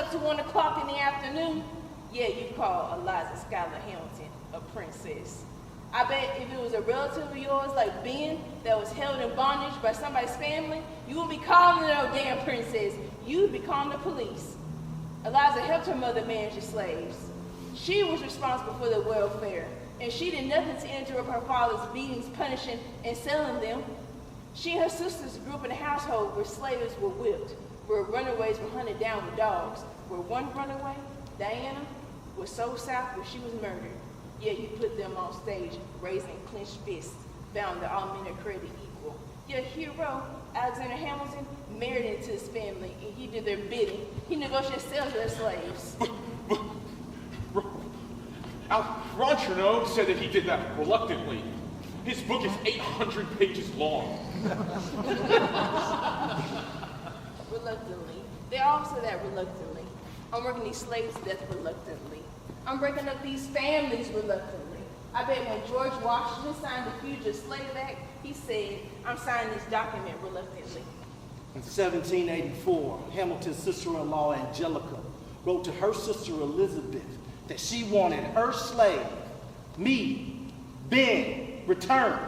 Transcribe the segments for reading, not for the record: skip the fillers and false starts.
up to 1 o'clock in the afternoon, yeah, you call Eliza Schuyler Hamilton a princess. I bet if it was a relative of yours like Ben that was held in bondage by somebody's family, you wouldn't be calling her no damn princess. You'd be calling the police. Eliza helped her mother manage the slaves. She was responsible for their welfare, and she did nothing to interrupt her father's beatings, punishing, and selling them. She and her sisters grew up in a household where slaves were whipped, where runaways were hunted down with dogs, where one runaway, Diana, was sold south where she was murdered. Yet you put them on stage, raising clenched fists, found that all men are created equal. Your hero, Alexander Hamilton, married into his family, and he did their bidding. He negotiated sales of their slaves. Ron Chernow said that he did that reluctantly. His book is 800 pages long. Reluctantly. They all say that reluctantly. I'm working these slaves to death reluctantly. I'm breaking up these families reluctantly. I bet when George Washington signed the Fugitive Slave Act, he said, I'm signing this document reluctantly. In 1784, Hamilton's sister-in-law Angelica wrote to her sister Elizabeth that she wanted her slave, me, Ben, returned.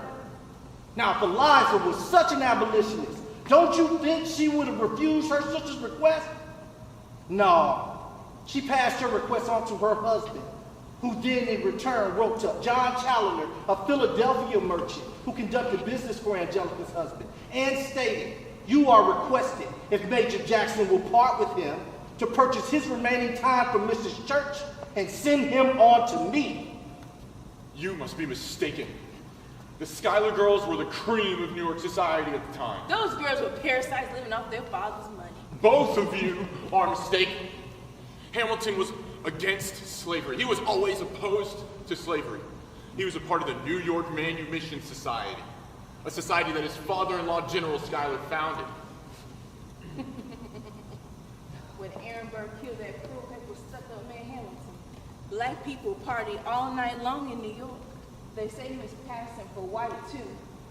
Now, if Eliza was such an abolitionist, don't you think she would have refused her sister's request? No. She passed her request on to her husband, who then in return wrote to John Challoner, a Philadelphia merchant who conducted business for Angelica's husband, and stated, you are requested, if Major Jackson will part with him, to purchase his remaining time from Mrs. Church and send him on to me. You must be mistaken. The Schuyler girls were the cream of New York society at the time. Those girls were parasites living off their father's money. Both of you are mistaken. Hamilton was against slavery. He was always opposed to slavery. He was a part of the New York Manumission Society, a society that his father-in-law, General Schuyler, founded. When Aaron Burr killed that cruel, people stuck-up man Hamilton, black people partied all night long in New York. They say he was passing for white, too.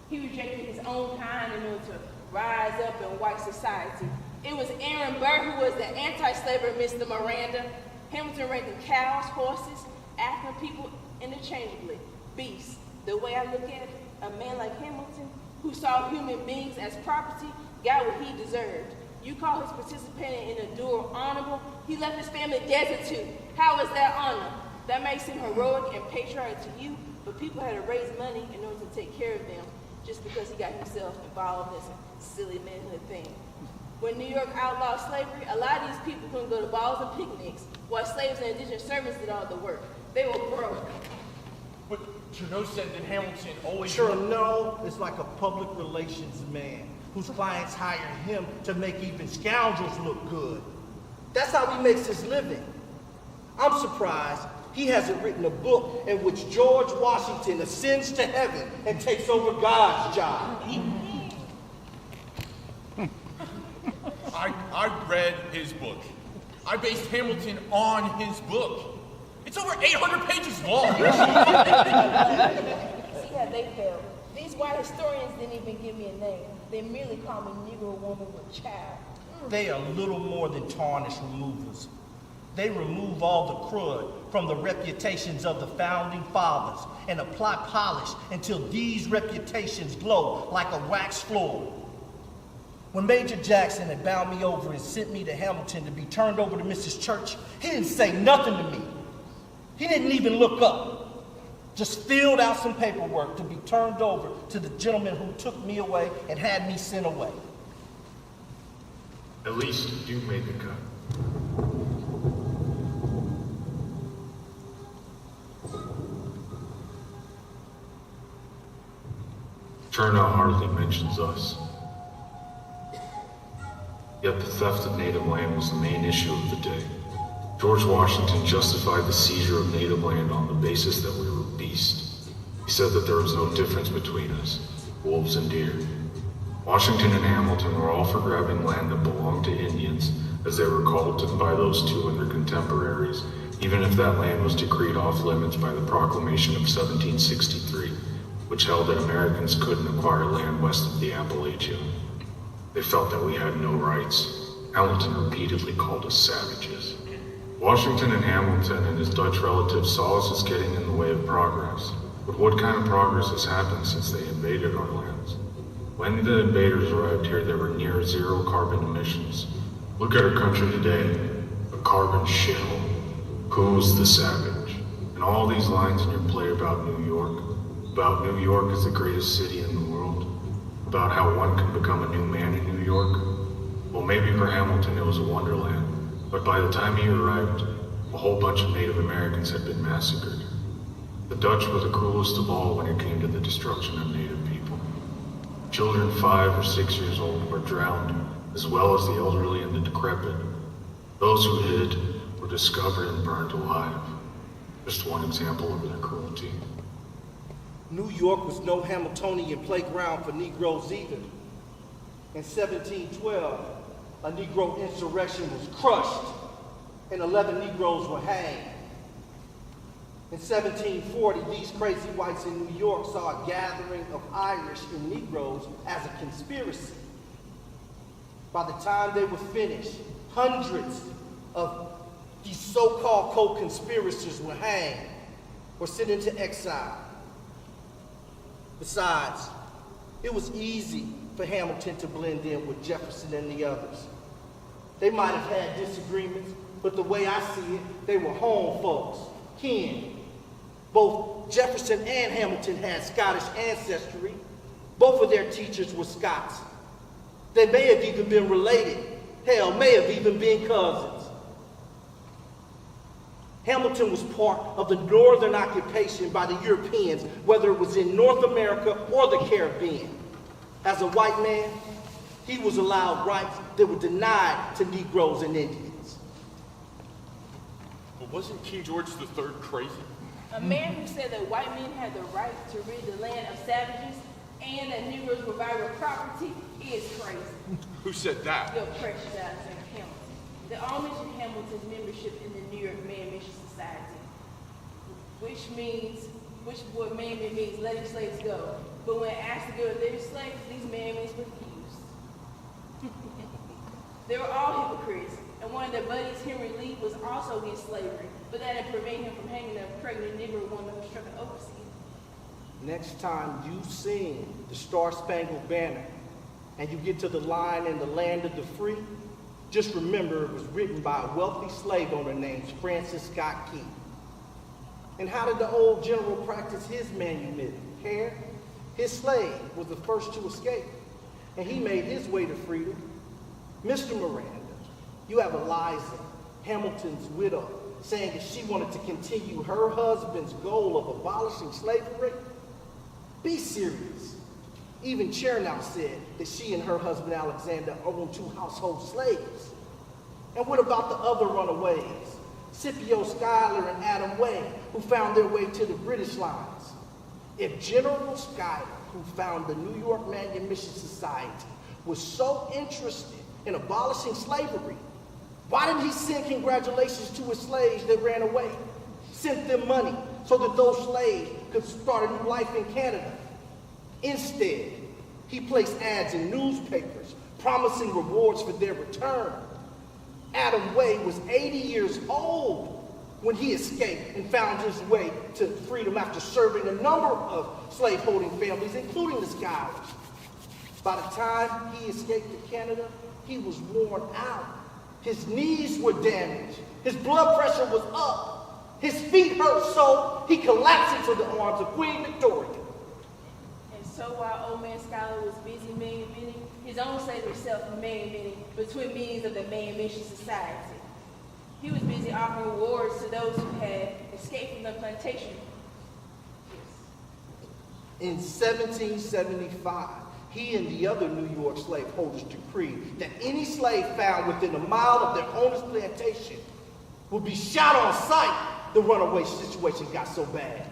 He rejected his own kind in order to rise up in white society. It was Aaron Burr who was the anti-slaver Mr. Miranda. Hamilton ranked the cows, horses, African people interchangeably. Beasts. The way I look at it, a man like Hamilton, who saw human beings as property, got what he deserved. You call his participating in a duel honorable? He left his family destitute. How is that honor? That makes him heroic and patriotic to you, but people had to raise money in order to take care of them, just because he got himself involved in some silly manhood thing. When New York outlawed slavery, a lot of these people couldn't go to balls and picnics, while slaves and indigent servants did all the work. They were broke. But Chernow said that Hamilton always... Chernow is like a public relations man whose clients hire him to make even scoundrels look good. That's how he makes his living. I'm surprised he hasn't written a book in which George Washington ascends to heaven and takes over God's job. I read his book. I based Hamilton on his book. It's over 800 pages long. See how they felt. These white historians didn't even give me a name. They merely called me Negro woman with child. They are little more than tarnish removers. They remove all the crud from the reputations of the founding fathers and apply polish until these reputations glow like a wax floor. When Major Jackson had bound me over and sent me to Hamilton to be turned over to Mrs. Church, he didn't say nothing to me. He didn't even look up. Just filled out some paperwork to be turned over to the gentleman who took me away and had me sent away. At least you made the cut. Chernow hardly mentions us. Yet the theft of native land was the main issue of the day. George Washington justified the seizure of native land on the basis that we were beasts. He said that there was no difference between us, wolves and deer. Washington and Hamilton were all for grabbing land that belonged to Indians, as they were called by those two and their contemporaries, even if that land was decreed off limits by the Proclamation of 1763, which held that Americans couldn't acquire land west of the Appalachian. They felt that we had no rights. Hamilton repeatedly called us savages. Washington and Hamilton and his Dutch relatives saw us as getting in the way of progress. But what kind of progress has happened since they invaded our lands? When the invaders arrived here, there were near zero carbon emissions. Look at our country today, a carbon shithole. Who's the savage? And all these lines in your play about New York as the greatest city in the world, about how one can become a new man in New York. Well, maybe for Hamilton it was a wonderland, but by the time he arrived, a whole bunch of Native Americans had been massacred. The Dutch were the cruelest of all when it came to the destruction of Native people. Children 5 or 6 years old were drowned, as well as the elderly and the decrepit. Those who hid were discovered and burned alive. Just one example of their cruelty. New York was no Hamiltonian playground for Negroes either. In 1712, a Negro insurrection was crushed and 11 Negroes were hanged. In 1740, these crazy whites in New York saw a gathering of Irish and Negroes as a conspiracy. By the time they were finished, hundreds of these so-called co-conspirators were hanged or sent into exile. Besides, it was easy for Hamilton to blend in with Jefferson and the others. They might have had disagreements, but the way I see it, they were home folks, kin. Both Jefferson and Hamilton had Scottish ancestry. Both of their teachers were Scots. They may have even been related. Hell, may have even been cousins. Hamilton was part of the northern occupation by the Europeans, whether it was in North America or the Caribbean. As a white man, he was allowed rights that were denied to Negroes and Indians. But wasn't King George III crazy? A man who said that white men had the right to rid the land of savages and that Negroes were vital property is crazy. Who said that? Your precious Alexander Hamilton. They all mention Hamilton's membership in the New York Man Mission Society, which what man means letting slaves go. But when asked to go to their slaves, these man refused. They were all hypocrites, and one of their buddies, Henry Lee, was also against slavery, but that didn't prevent him from hanging a pregnant Negro woman who struck an overseer. Next time you sing the Star-Spangled Banner and you get to the line in the land of the free, just remember it was written by a wealthy slave owner named Francis Scott Key. And how did the old general practice his manumitting? Care? His slave was the first to escape, and he made his way to freedom. Mr. Miranda, you have Eliza, Hamilton's widow, saying that she wanted to continue her husband's goal of abolishing slavery. Be serious. Even Chernow said that she and her husband Alexander owned 2 household slaves. And what about the other runaways? Scipio Schuyler and Adam Way, who found their way to the British lines. If General Schuyler, who founded the New York Manumission Society, was so interested in abolishing slavery, why didn't he send congratulations to his slaves that ran away? Sent them money so that those slaves could start a new life in Canada. Instead, he placed ads in newspapers promising rewards for their return. Adam Way was 80 years old when he escaped and found his way to freedom after serving a number of slaveholding families, including the Schuylers. By the time he escaped to Canada, he was worn out. His knees were damaged. His blood pressure was up. His feet hurt so he collapsed into the arms of Queen Victoria. And so while old man Schuyler was busy manumitting, his own slaves were self-manumitting between meetings of the Manumission Society. He was busy offering rewards to those who had escaped from the plantation. In 1775, he and the other New York slaveholders decreed that any slave found within a mile of their owner's plantation would be shot on sight. The runaway situation got so bad.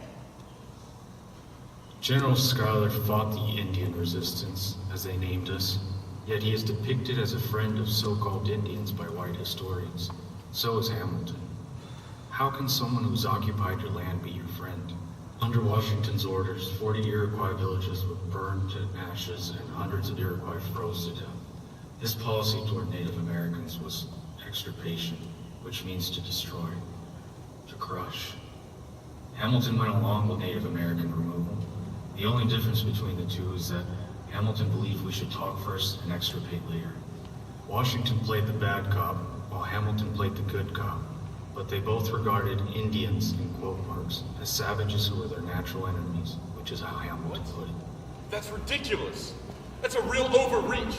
General Schuyler fought the Indian resistance, as they named us, yet he is depicted as a friend of so-called Indians by white historians. So is Hamilton. How can someone who's occupied your land be your friend? Under Washington's orders, 40 Iroquois villages were burned to ashes and hundreds of Iroquois froze to death. His policy toward Native Americans was extirpation, which means to destroy, to crush. Hamilton went along with Native American removal. The only difference between the two is that Hamilton believed we should talk first and extirpate later. Washington played the bad cop, while Hamilton played the good cop, but they both regarded Indians, in quote marks, as savages who were their natural enemies, which is how Hamilton put it. That's ridiculous. That's a real overreach.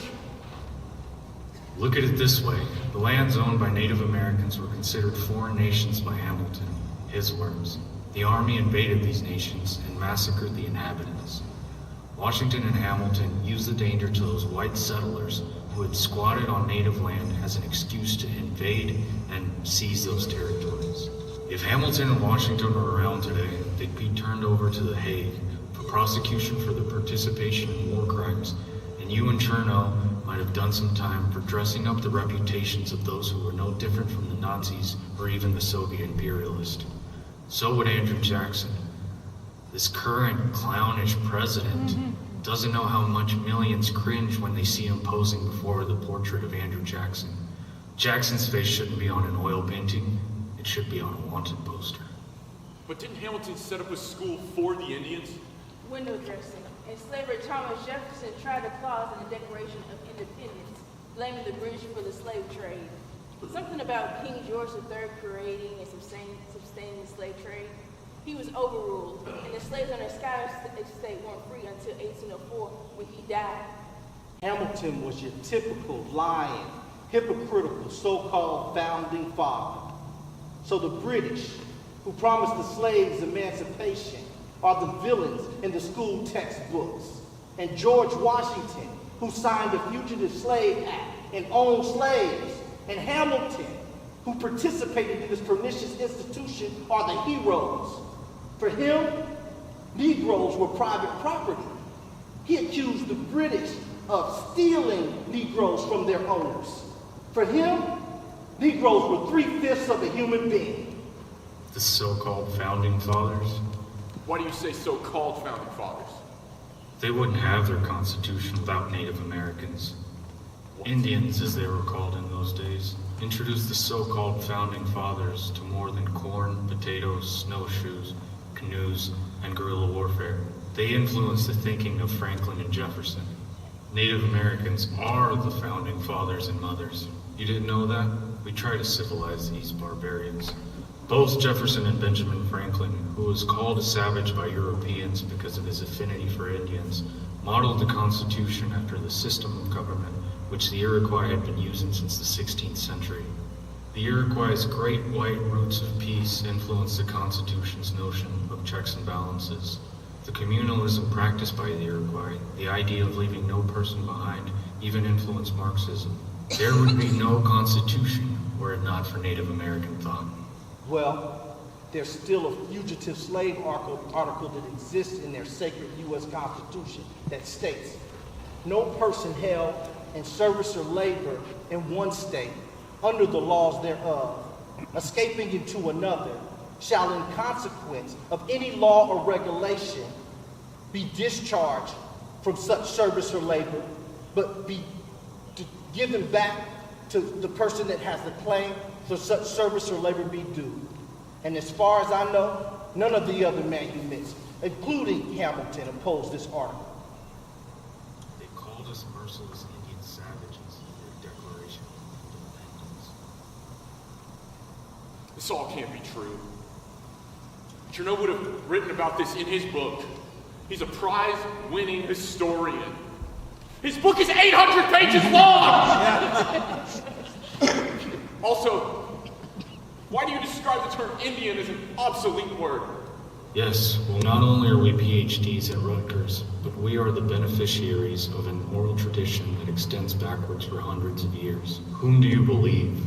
Look at it this way. The lands owned by Native Americans were considered foreign nations by Hamilton, his words. The army invaded these nations and massacred the inhabitants. Washington and Hamilton used the danger to those white settlers who had squatted on native land as an excuse to invade and seize those territories. If Hamilton and Washington were around today, they'd be turned over to The Hague for prosecution for the participation in war crimes, and you and Chernow might have done some time for dressing up the reputations of those who were no different from the Nazis or even the Soviet imperialists. So would Andrew Jackson. This current clownish president doesn't know how much millions cringe when they see him posing before the portrait of Andrew Jackson. Jackson's face shouldn't be on an oil painting, it should be on a wanted poster. But didn't Hamilton set up a school for the Indians? Window dressing. Enslaver Thomas Jefferson tried a clause in the Declaration of Independence, blaming the British for the slave trade. Something about King George III creating and sustaining the slave trade. He was overruled, and the slaves on the Scottish estate weren't free until 1804 when he died. Hamilton was your typical lying, hypocritical, so-called founding father. So the British, who promised the slaves emancipation, are the villains in the school textbooks. And George Washington, who signed the Fugitive Slave Act and owned slaves, and Hamilton, who participated in this pernicious institution, are the heroes. For him, Negroes were private property. He accused the British of stealing Negroes from their owners. For him, Negroes were 3/5 of a human being. The so-called founding fathers? Why do you say so-called founding fathers? They wouldn't have their constitution without Native Americans. Indians, as they were called in those days, introduced the so-called founding fathers to more than corn, potatoes, snowshoes, canoes, and guerrilla warfare. They influenced the thinking of Franklin and Jefferson. Native Americans are the founding fathers and mothers. You didn't know that? We try to civilize these barbarians. Both Jefferson and Benjamin Franklin, who was called a savage by Europeans because of his affinity for Indians, modeled the Constitution after the system of government which the Iroquois had been using since the 16th century. The Iroquois' great white roots of peace influenced the Constitution's notion of checks and balances. The communalism practiced by the Iroquois, the idea of leaving no person behind, even influenced Marxism. There would be no Constitution were it not for Native American thought. Well, there's still a fugitive slave article that exists in their sacred U.S. Constitution that states, no person held in service or labor in one state, under the laws thereof, escaping into another, shall in consequence of any law or regulation be discharged from such service or labor, but be given back to the person that has the claim for such service or labor be due. And as far as I know, none of the other monuments, including Hamilton, opposed this article. They called us merciless Indian savages in their Declaration of Independence. This all can't be true. Chernow would have written about this in his book. He's a prize-winning historian. His book is 800 pages long! Also, why do you describe the term Indian as an obsolete word? Yes, well, not only are we PhDs at Rutgers, but we are the beneficiaries of an oral tradition that extends backwards for hundreds of years. Whom do you believe?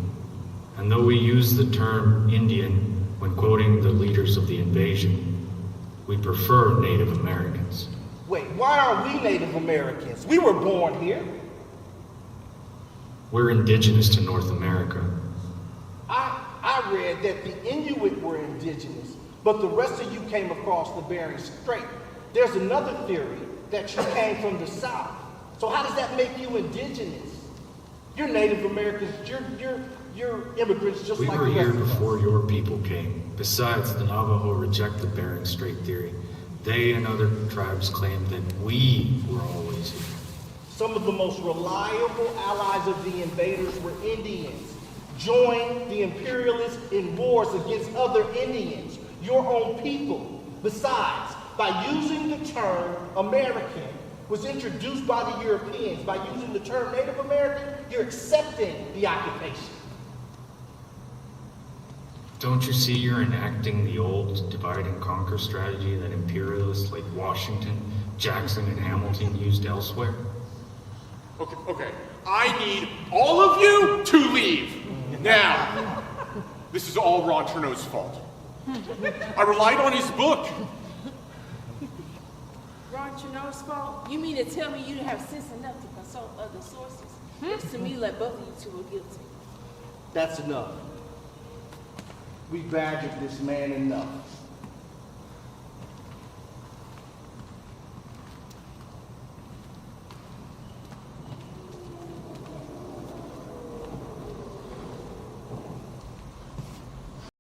And though we use the term Indian when quoting the leaders of the invasion, we prefer Native Americans. Wait, why are we Native Americans? We were born here. We're indigenous to North America. I read that the Inuit were indigenous, but the rest of you came across the Bering Strait. There's another theory that you came from the south. So how does that make you indigenous? You're Native Americans. You're immigrants just We like were the rest here of us. before your people came. Besides, the Navajo reject the Bering Strait theory. They and other tribes claim that we were always here. Some of the most reliable allies of the invaders were Indians. Joined the imperialists in wars against other Indians, your own people. Besides, by using the term American was introduced by the Europeans. By using the term Native American, you're accepting the occupation. Don't you see you're enacting the old divide and conquer strategy that imperialists like Washington, Jackson, and Hamilton used elsewhere? Okay. I need all of you to leave. Now. This is all Ron Cherno's fault. I relied on his book. Ron Cherno's fault? You mean to tell me you didn't have sense enough to consult other sources? Looks to me like both of you two are guilty. That's enough. We badgered this man enough.